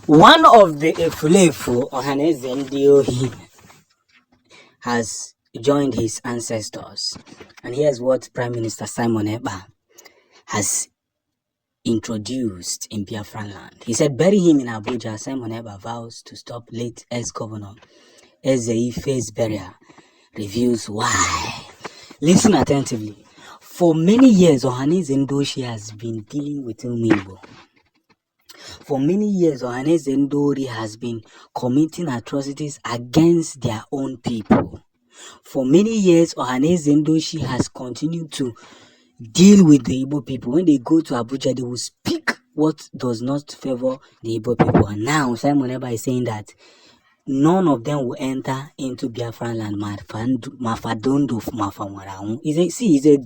One of the Efulefu or he has joined his ancestors, and here's what Prime Minister Simon Ekpa has introduced in Biafran land. He said, bury him in Abuja. Simon Ekpa vows to stop late ex-governor Efe's burial. Reviews why. Listen attentively. For many years, Ohaneze Ndoshi has been dealing with Umibo. For many years, Ohaneze Ndori has been committing atrocities against their own people. For many years, Ohaneze Ndoshi has continued to deal with the Igbo people. When they go to Abuja, they will speak what does not favor the Igbo people. And now, Simon Ekpa is saying that none of them will enter into Biafran land. It's a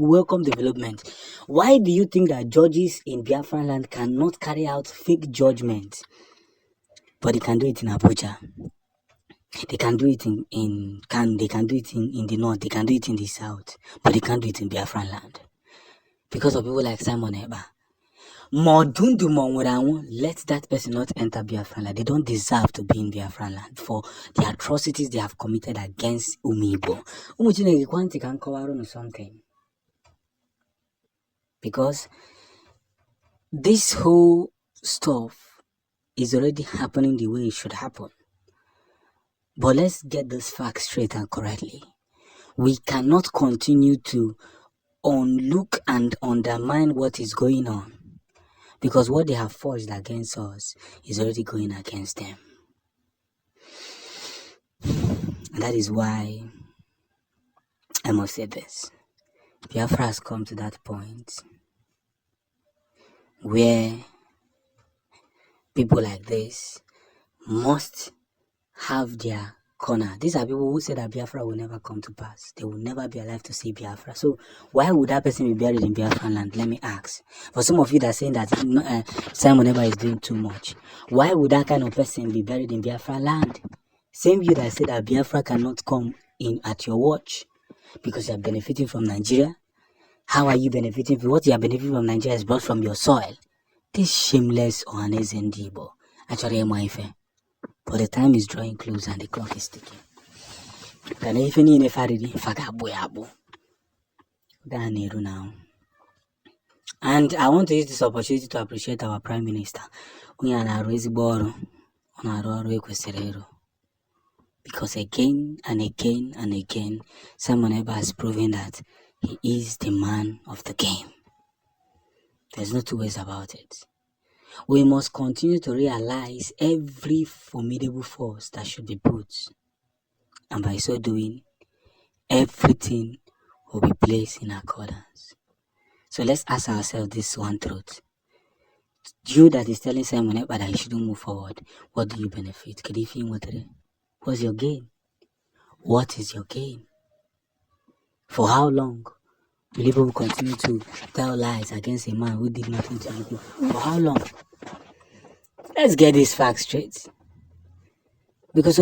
welcome development. Why do you think that judges in Biafran land cannot carry out fake judgment, but they can do it in Abuja? They can do it in the north, they can do it in the south, but they can't do it in Biafran land because of people like Simon Ekpa. Let that person not enter Biafran land. They don't deserve to be in Biafran land for the atrocities they have committed against Umibo. Can cover something. Because this whole stuff is already happening the way it should happen. But let's get this fact straight and correctly. We cannot continue to unlook and undermine what is going on, because what they have forged against us is already going against them. And that is why I must say this. Biafra has come to that point where people like this must have their corner. These are people who say that Biafra will never come to pass. They will never be alive to see Biafra. So why would that person be buried in Biafran land? Let me ask. For some of you that are saying that Simon Ekpa is doing too much, why would that kind of person be buried in Biafra land? Same you that say that Biafra cannot come in at your watch because you are benefiting from Nigeria. How are you benefiting? What you are benefiting from Nigeria is brought from your soil. This shameless Ohaneze Ndibo. Actually, but the time is drawing close and the clock is ticking. Now. And I want to use this opportunity to appreciate our Prime Minister. Because again and again and again, Simon Ekpa has proven that he is the man of the game. There's no two ways about it. We must continue to realize every formidable force that should be put. And by so doing, everything will be placed in accordance. So let's ask ourselves this one truth. You that is telling Simon Ekpa that he shouldn't move forward, what do you benefit? What's your gain? What is your gain? For how long will people continue to tell lies against a man who did nothing to you? For how long? Let's get this fact straight. Because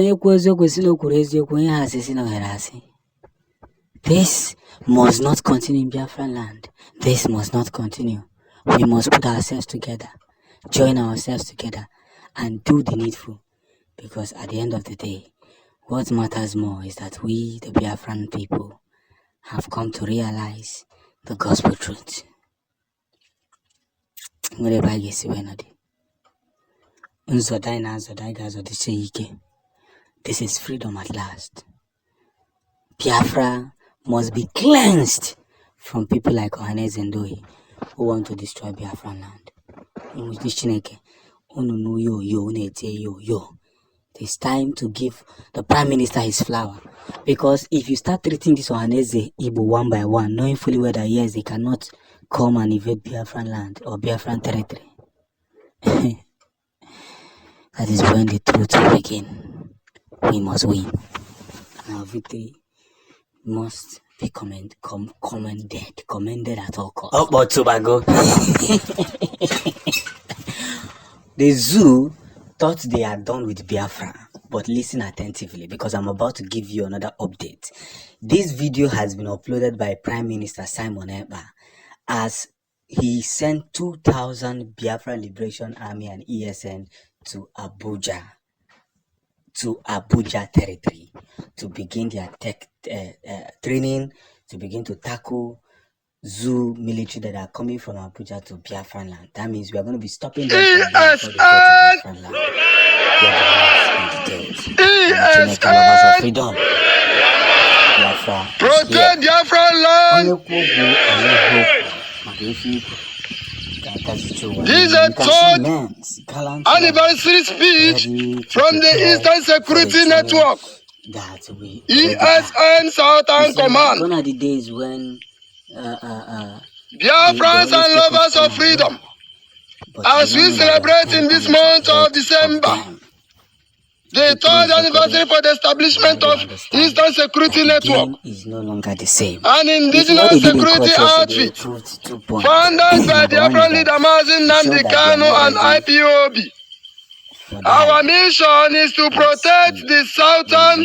this must not continue in Biafran land. This must not continue. We must put ourselves together, join ourselves together, and do the needful. Because at the end of the day, what matters more is that we, the Biafran people, have come to realize the gospel truth. This is freedom at last. Biafra must be cleansed from people like Ohaneze Ndohi who want to destroy Biafran land. It's time to give the Prime Minister his flower. Because if you start treating this Ohaneze Igbo one by one, knowing fully well that yes, they cannot come and invade Biafran land or Biafran territory, that is when the truth will begin. We must win. And our victory must be commended at all costs. Oh, but Tobago. The zoo thought they are done with Biafra, but listen attentively because I'm about to give you another update. This video has been uploaded by Prime Minister Simon Ekpa as he sent 2,000 Biafra Liberation Army and ESN to Abuja territory to begin their tech training, to begin to tackle zoo military that are coming from Abuja to Biafran land. That means we are going to be stopping them from there before they get to Biafran land. Here the news in details. Chineke lovers of freedom. Biafra protect Biafran land. This is a third anniversary speech from the Eastern Security Network, ESN Southern Command. Gone are the days when Biafrans and lovers of freedom, as we celebrate in this month of December, the third anniversary for the establishment of Eastern Security Network, is no longer the same. an indigenous security outfit founded by the Biafran leader Mazin Nnamdi Kanu and IPOB. Our mission is to protect the southern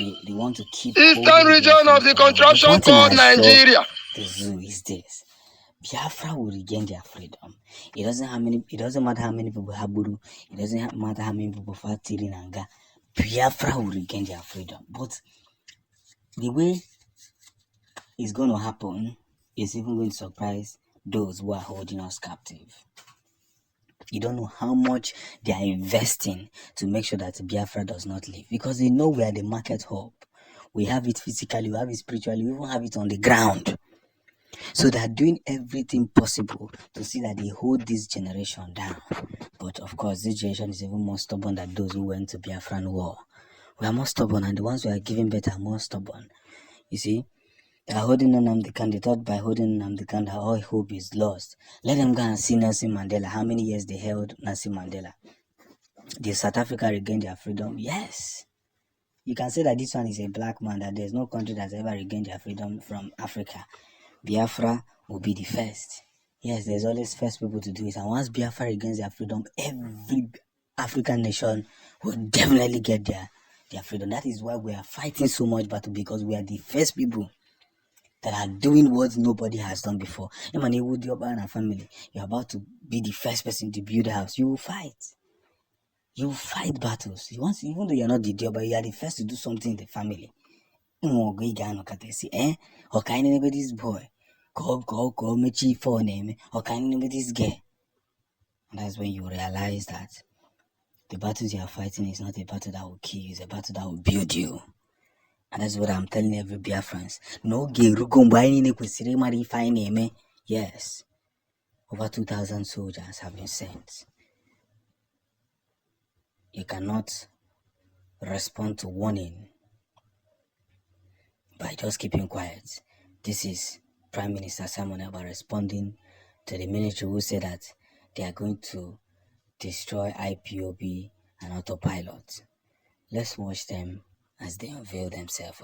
eastern region of the contraption called Nigeria. The zoo is this. Biafra will regain their freedom. It doesn't matter how many people have Buru. It doesn't matter how many people fight Tirinanga. Biafra will regain their freedom. But the way it's going to happen is even going to surprise those who are holding us captive. You don't know how much they are investing to make sure that Biafra does not leave, because they know we are the market hub. We have it physically, we have it spiritually, we even have it on the ground. So they are doing everything possible to see that they hold this generation down. But of course, this generation is even more stubborn than those who went to Biafran war. We are more stubborn, and the ones who are giving birth are more stubborn. You see, they are holding on Nnamdi Kanu. They thought by holding Nnamdi Kanu that all hope is lost. Let them go and see Nelson Mandela. How many years they held Nelson Mandela? Did South Africa regain their freedom? Yes. You can say that this one is a black man, that there's no country that's ever regained their freedom from Africa. Biafra will be the first. Yes, there's always first people to do it. And once Biafra regains their freedom, every African nation will definitely get their freedom. That is why we are fighting so much battle, because we are the first people that are doing what nobody has done before. Emmanuel Wood, your family, you're about to be the first person to build a house. You will fight. You will fight battles. Even though you're not the deal, but you are the first to do something in the family. This boy. Call me chief for name. Or can you this girl? And that's when you realize that the battles you are fighting is not a battle that will kill you, it's a battle that will build you. And that's what I'm telling every Biafrans. No Yes. Over 2,000 soldiers have been sent. You cannot respond to warning by just keeping quiet. This is Prime Minister Simon Ekpa responding to the military who said that they are going to destroy IPOB and autopilot. Let's watch them as they unveil themselves.